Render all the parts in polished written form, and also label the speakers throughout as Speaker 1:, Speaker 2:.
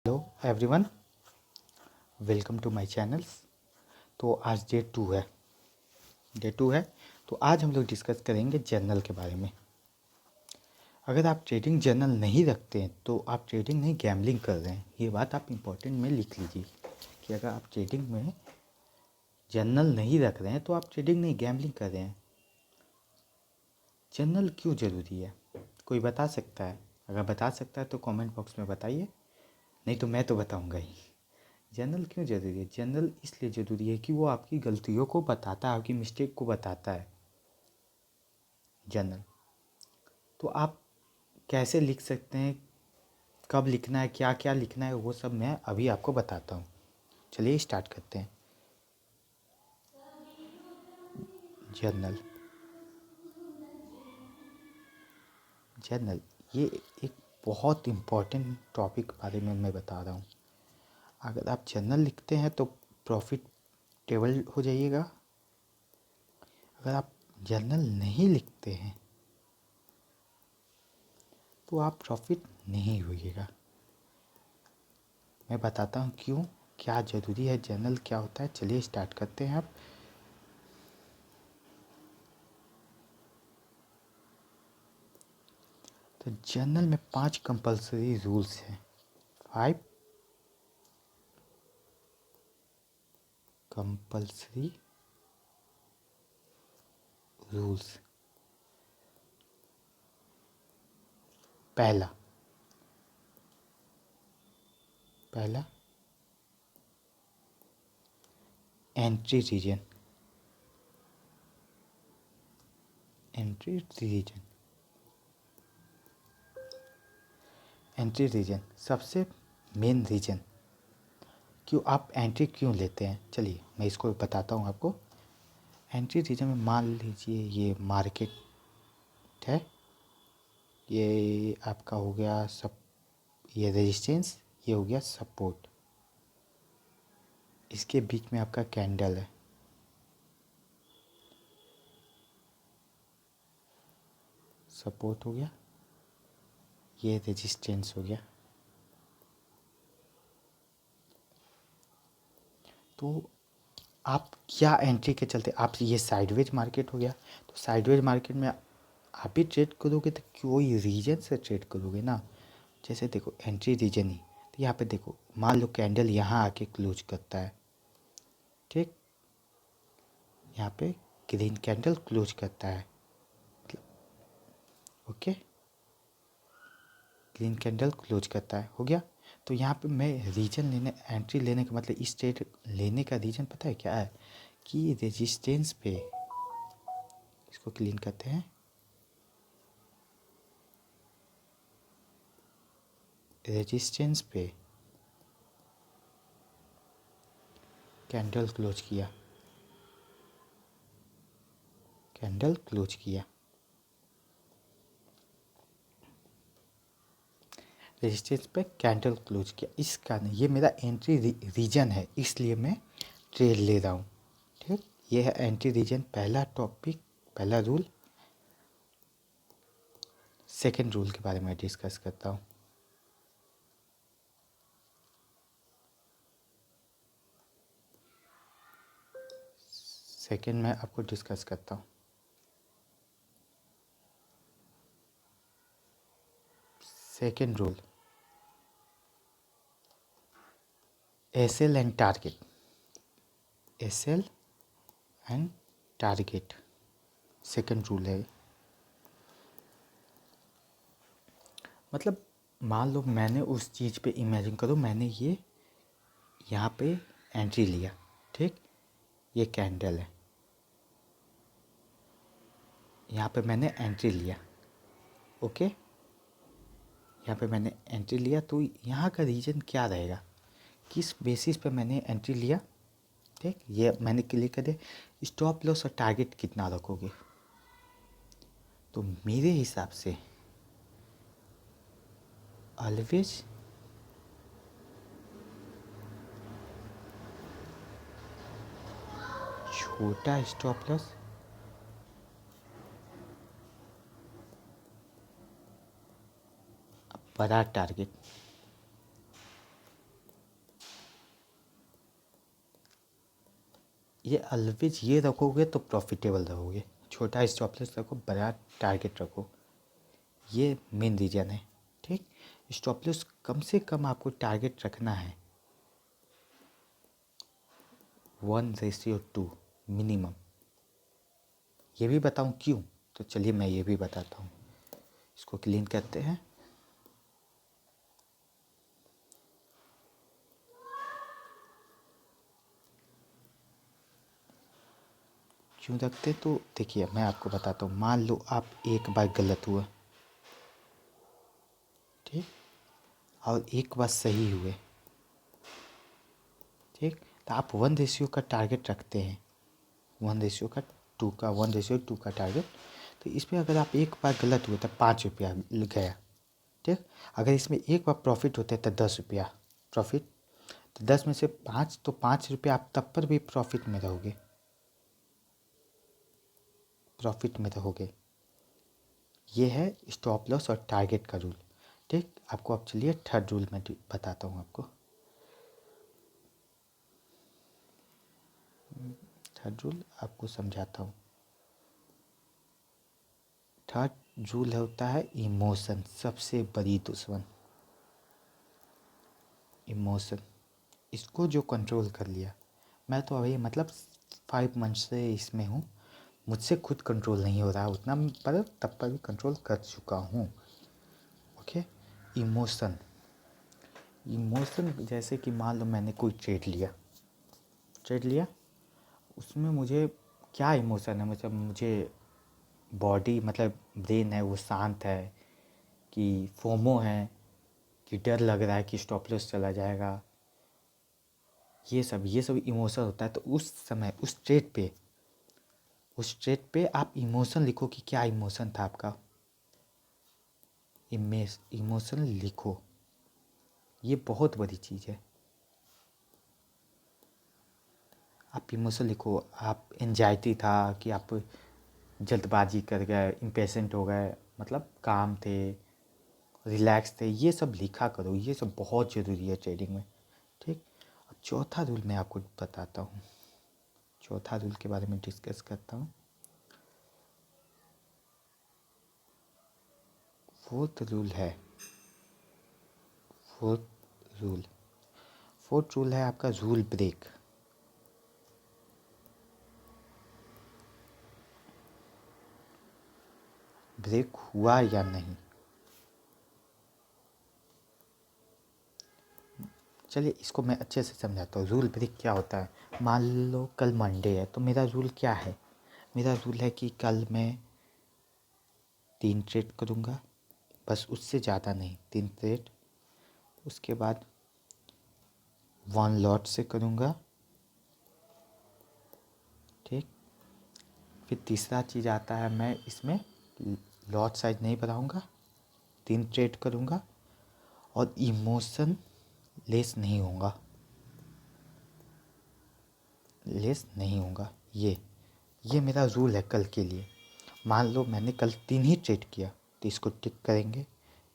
Speaker 1: Hello everyone, welcome to my channels. तो आज day to है। तो आज हम लोग डिस्कस करेंगे जर्नल के बारे में। अगर आप ट्रेडिंग जर्नल नहीं रखते हैं तो आप ट्रेडिंग नहीं गैम्बलिंग कर रहे हैं। ये बात आप इम्पोर्टेंट में लिख लीजिए कि अगर आप ट्रेडिंग में जर्नल नहीं रख रहे हैं तो आप ट्रेडिंग नहीं गैम्बलिंग कर रहे हैं। जर्नल क्यों ज़रूरी है, कोई बता सकता है? अगर बता सकता है तो कमेंट बॉक्स में बताइए, नहीं तो मैं तो बताऊंगा ही। जर्नल क्यों ज़रूरी है? जर्नल इसलिए ज़रूरी है कि वो आपकी गलतियों को बताता है, आपकी मिस्टेक को बताता है जर्नल। तो आप कैसे लिख सकते हैं, कब लिखना है, क्या क्या लिखना है, वो सब मैं अभी आपको बताता हूँ। चलिए स्टार्ट करते हैं। जर्नल जर्नल ये एक बहुत इम्पॉर्टेंट टॉपिक बारे में मैं बता रहा हूँ। अगर आप जर्नल लिखते हैं तो प्रॉफिट टेबल हो जाइएगा। अगर आप जर्नल नहीं लिखते हैं तो आप प्रॉफिट नहीं होइएगा। मैं बताता हूँ क्यों, क्या ज़रूरी है, जर्नल क्या होता है। चलिए स्टार्ट करते हैं आप। तो जर्नल में 5 कंपलसरी रूल्स हैं। 5 कंपलसरी रूल्स। पहला एंट्री रीजन। एंट्री रीजन सबसे मेन रीजन। क्यों आप एंट्री क्यों लेते हैं, चलिए मैं इसको बताता हूँ आपको। एंट्री रीजन में मान लीजिए ये मार्केट है, ये आपका हो गया सब, ये रेजिस्टेंस, ये हो गया सपोर्ट। इसके बीच में आपका कैंडल है, सपोर्ट हो गया, ये रेजिस्टेंस हो गया। तो आप क्या एंट्री के चलते, आप ये साइडवेज मार्केट हो गया, तो साइडवेज मार्केट में आप भी ट्रेड करोगे तो कोई रीजन से ट्रेड करोगे ना। जैसे देखो एंट्री रीजन ही, तो यहाँ पे देखो मान लो कैंडल यहाँ आके क्लोज करता है, ठीक, यहाँ पे ग्रीन कैंडल क्लोज करता है, ओके, ग्रीन कैंडल क्लोज करता है, हो गया। तो यहाँ पे मैं रीजन लेने, एंट्री लेने का मतलब, इस ट्रेड लेने का रीजन पता है क्या है? कि रेजिस्टेंस पे, इसको क्लीन करते हैं, रेजिस्टेंस पे कैंडल क्लोज किया, कैंडल क्लोज किया, रेजिस्टेंस पे कैंडल क्लोज किया, इस कारण ये मेरा एंट्री रीजन है, इसलिए मैं ट्रेड ले रहा हूँ, ठीक। ये है एंट्री रीजन, पहला टॉपिक, पहला रूल। सेकंड रूल के बारे में डिस्कस करता हूँ। सेकंड में आपको डिस्कस करता हूँ। Second rule, SL and target. SL and target second rule है। मतलब मान लो मैंने उस चीज़ पे, इमेजिन करो मैंने ये यहाँ पे एंट्री लिया, ठीक, ये कैंडल है, यहाँ पे मैंने एंट्री लिया, ओके, यहाँ पे मैंने एंट्री लिया। तो यहाँ का रीजन क्या रहेगा, किस बेसिस पे मैंने एंट्री लिया, ठीक, ये मैंने क्लिक कर दिया। स्टॉप लॉस और टारगेट कितना रखोगे? तो मेरे हिसाब से ऑलवेज छोटा स्टॉप लॉस, बड़ा टारगेट। ये ऑलवेज ये रखोगे तो प्रॉफिटेबल रहोगे। छोटा स्टॉप लॉस रखो, बड़ा टारगेट रखो, ये मेन रीज़न है। ठीक, स्टॉप लॉस कम से कम आपको टारगेट रखना है 1:2 मिनिमम। ये भी बताऊं क्यों? तो चलिए मैं ये भी बताता हूँ। इसको क्लीन करते हैं। क्यों रखते, तो देखिए मैं आपको बताता हूँ। मान लो आप एक बार गलत हुआ, ठीक, और एक बार सही हुए, ठीक, तो आप 1:2 का टारगेट रखते हैं, 1:2 का टारगेट। तो इसमें अगर आप एक बार गलत हुए तो 5 रुपया गया, ठीक। अगर इसमें एक बार प्रॉफिट होता है तो 10 रुपया प्रॉफिट, तो 10 में से 5, तो 5 रुपया आप तब पर भी प्रॉफिट में रहोगे, प्रॉफिट में रहोगे। ये है स्टॉप लॉस और टारगेट का रूल, ठीक। आपको अब चलिए थर्ड रूल मैं बताता हूँ आपको। थर्ड रूल आपको समझाता हूँ। थर्ड रूल होता है इमोशन, सबसे बड़ी दुश्मन इमोशन। इसको जो कंट्रोल कर लिया, मैं तो अभी मतलब 5 मंथ से इसमें हूँ, मुझसे खुद कंट्रोल नहीं हो रहा उतना, पर तब पर भी कंट्रोल कर चुका हूँ। Okay, emotion. इमोशन जैसे कि मान लो मैंने कोई ट्रेड लिया, उसमें मुझे क्या इमोशन है, मतलब मुझे बॉडी मतलब ब्रेन है वो शांत है, कि फोमो है, कि डर लग रहा है कि स्टॉप लॉस चला जाएगा, ये सब इमोशन होता है। तो उस समय उस ट्रेड पे आप इमोशन लिखो कि क्या इमोशन था आपका, इमोशन लिखो, ये बहुत बड़ी चीज़ है। आप इमोशन लिखो, आप एंजाइटी था कि आप जल्दबाजी कर गए, इम्पेशेंट हो गए, मतलब काम थे, रिलैक्स थे, ये सब लिखा करो, ये सब बहुत ज़रूरी है ट्रेडिंग में, ठीक। अब चौथा रूल मैं आपको बताता हूँ, चौथा रूल के बारे में डिस्कस करता हूँ। फोर्थ रूल है फोर्थ रूल फोर्थ रूल है आपका रूल ब्रेक। ब्रेक हुआ या नहीं, चलिए इसको मैं अच्छे से समझाता हूँ। रूल ब्रेक क्या होता है? मान लो कल मंडे है, तो मेरा रूल क्या है? मेरा रूल है कि कल मैं 3 ट्रेड करूँगा, बस, उससे ज़्यादा नहीं, 3 ट्रेड। उसके बाद 1 लॉट से करूँगा, ठीक। फिर तीसरा चीज़ आता है, मैं इसमें लॉट साइज नहीं बढ़ाऊँगा, 3 ट्रेड करूँगा और इमोशन लेस नहीं होगा। ये मेरा रूल है कल के लिए। मान लो मैंने कल 3 ही ट्रेड किया, तो इसको टिक करेंगे।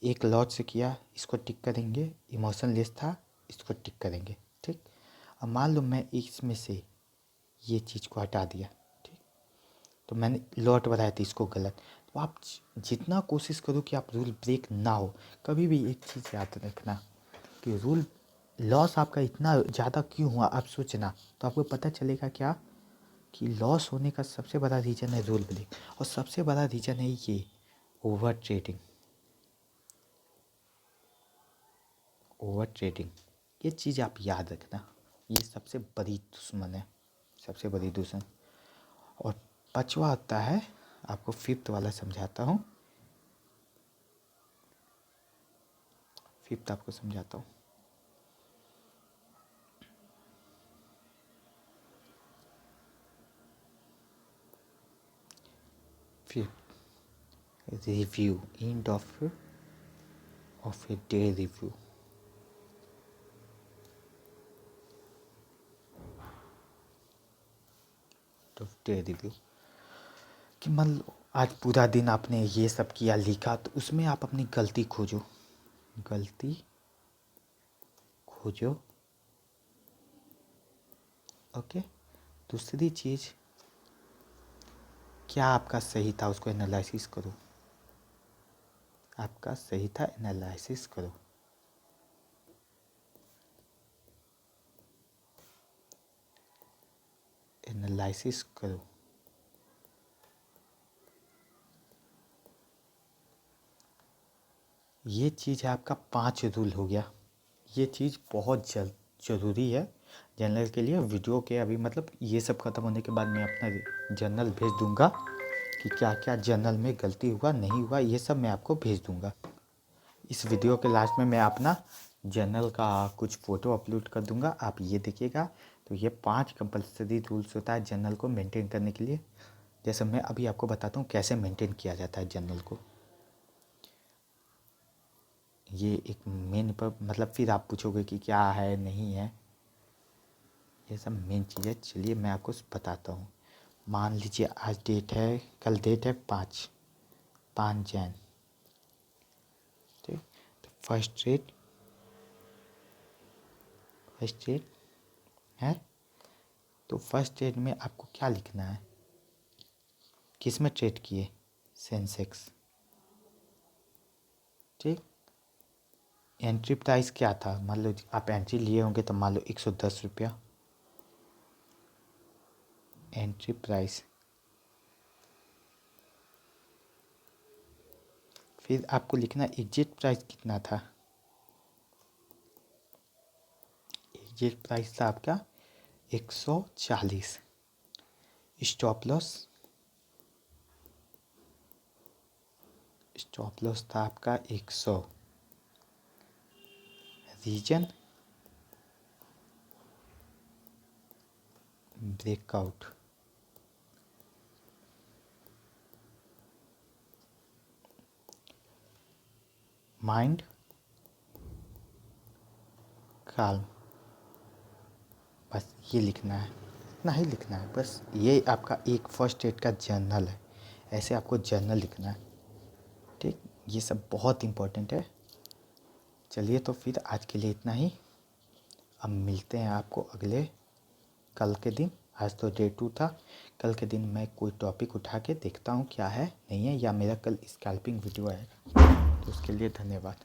Speaker 1: एक लॉट से किया, इसको टिक करेंगे। इमोशन लेस था, इसको टिक करेंगे, ठीक। अब मान लो मैं इसमें से ये चीज़ को हटा दिया, ठीक, तो मैंने लॉट बढ़ाया था, इसको गलत। तो आप जितना कोशिश करो कि आप रूल ब्रेक ना हो। कभी भी एक चीज़ याद रखना कि रूल लॉस आपका इतना ज़्यादा क्यों हुआ, आप सोचना, तो आपको पता चलेगा क्या कि लॉस होने का सबसे बड़ा रीज़न है रूल ब्रेक, और सबसे बड़ा रीज़न है ये ओवर ट्रेडिंग। ये चीज़ आप याद रखना, ये सबसे बड़ी दुश्मन है, सबसे बड़ी दुश्मन। और पांचवा आता है, आपको फिफ्थ वाला समझाता हूँ, फिफ्थ आपको समझाता हूँ। Fifth, review, end of a day review. Of day review कि मान लो आज पूरा दिन आपने ये सब किया, लिखा, तो उसमें आप अपनी गलती खोजो, ओके। दूसरी चीज़, क्या आपका सही था उसको एनालिसिस करो। आपका सही था, एनालिसिस करो। एनालिसिस करो। ये चीज़ है आपका 5 रूल हो गया। ये चीज़ बहुत ज़रूरी है जर्नल के लिए। वीडियो के अभी मतलब ये सब ख़त्म होने के बाद मैं अपना जर्नल भेज दूंगा कि क्या क्या जर्नल में गलती हुआ नहीं हुआ, ये सब मैं आपको भेज दूंगा। इस वीडियो के लास्ट में मैं अपना जर्नल का कुछ फ़ोटो अपलोड कर दूंगा, आप ये देखिएगा। तो ये 5 कंपल्सरी रूल्स होता है जर्नल को मेंटेन करने के लिए। जैसे मैं अभी आपको बताता हूँ कैसे मेंटेन किया जाता है जर्नल को। ये एक मेन पर मतलब फिर आप पूछोगे कि क्या है नहीं है, ये सब मेन चीज़ है। चलिए मैं आपको बताता हूँ। मान लीजिए आज डेट है, कल डेट है 5 जैन, ठीक। तो फर्स्ट डेट है। तो फर्स्ट डेट में आपको क्या लिखना है, किस में ट्रेड किए, सेंसेक्स, ठीक। एंट्री प्राइस क्या था, मान लो आप एंट्री लिए होंगे तो मान लो 110 रुपया एंट्री प्राइस। फिर आपको लिखना एग्जिट प्राइस कितना था। एग्जिट प्राइस था आपका 140। स्टॉप लॉस था आपका 100। Reason breakout. Mind calm. बस ये लिखना है, इतना ही लिखना है बस। ये आपका एक फर्स्ट एड का जर्नल है, ऐसे आपको जर्नल लिखना है, ठीक। ये सब बहुत इम्पोर्टेंट है। चलिए तो फिर आज के लिए इतना ही। अब मिलते हैं आपको अगले कल के दिन। आज तो डे 2 था, कल के दिन मैं कोई टॉपिक उठा के देखता हूँ क्या है नहीं है, या मेरा कल स्कैल्पिंग वीडियो आएगा। तो उसके लिए धन्यवाद।